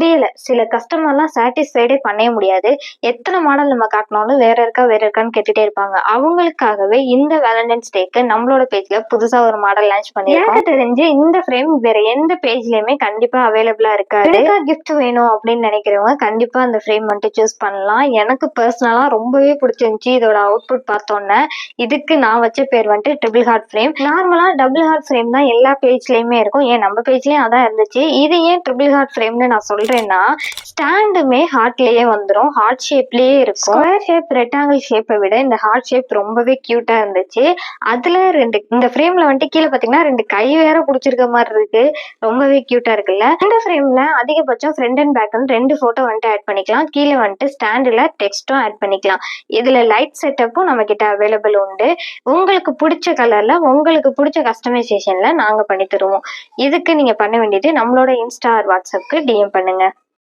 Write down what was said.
முடியல. சில கஸ்டமர்லாம் சாட்டிஸ்ஃபைடே பண்ணவே முடியாது. எத்தனை மாடல் நம்ம காட்டினாலும் வேற இருக்கான்னு கேட்டுட்டே இருப்பாங்க. அவங்களுக்காகவே இந்த வேலண்டைன்ஸ் டேக்கு நம்மளோட பேஜ்ல புதுசா ஒரு மாடல் லான்ச் பண்ணிருக்கோம். எனக்கு தெரிஞ்சு இந்த ஃப்ரேம் வேற எந்த பேஜ்லயுமே கண்டிப்பா அவைலபிளா இருக்காது. கிஃப்ட் வேணும் அப்படின்னு நினைக்கிறவங்க கண்டிப்பா அந்த ஃப்ரேம் வந்துட்டு சூஸ் பண்ணலாம். எனக்கு பர்சனலா ரொம்பவே பிடிச்சிருந்துச்சு இதோட அவுட்புட் பார்த்தோன்னே. இதுக்கு நான் வச்ச பேர் வந்துட்டு ட்ரிபிள் ஹார்ட் ஃப்ரேம். நார்மலா டபுள் ஹார்ட் ஃப்ரேம் தான் எல்லா பேஜ்லயுமே இருக்கும். ஏன் நம்ம பேஜ்லயும் அதான் இருந்துச்சு. இது ஏன் ட்ரிபிள் ஹார்ட் ஃப்ரேம்னு நான் சொல்றேன்னா, ஸ்டாண்டுமே ஹார்ட்லயே வந்துடும். ஹார்ட் ஷேப்லயே இருக்கும். ஸ்கொயர் ஷேப் ரெக்டாங்கிள் ஷேப்பை விட இந்த ஹார்ட் ஷேப் ரொம்பவே கியூட்டா இருந்துச்சு. அதுல இந்த ஃப்ரேம்ல வந்துட்டு கீழே பாத்தீங்கன்னா 2 கை வேற பிடிச்சிருக்க மாதிரி இருக்கு. ரொம்பவே கியூட்டா இருக்குல்ல. இந்த ஃப்ரேம்ல அதிகபட்சம் ஃப்ரண்ட் அண்ட் பேக்னு 2 போட்டோ வந்துட்டு ஆட் பண்ணிக்கலாம். கீழே வந்துட்டு ஸ்டாண்டுல டெக்ஸ்டும் ஆட் பண்ணிக்கலாம். இதுல லைட் செட்டப்பும் நம்ம கிட்ட அவைலபிள் உண்டு. உங்களுக்கு பிடிச்ச கலர்ல உங்களுக்கு பிடிச்ச கஸ்டமைசேஷன்ல நாங்க பண்ணி தருவோம். இதுக்கு நீங்க பண்ண வேண்டியது நம்மளோட இன்ஸ்டா வாட்ஸ்அப்க்கு டிஎம் பண்ணுங்க.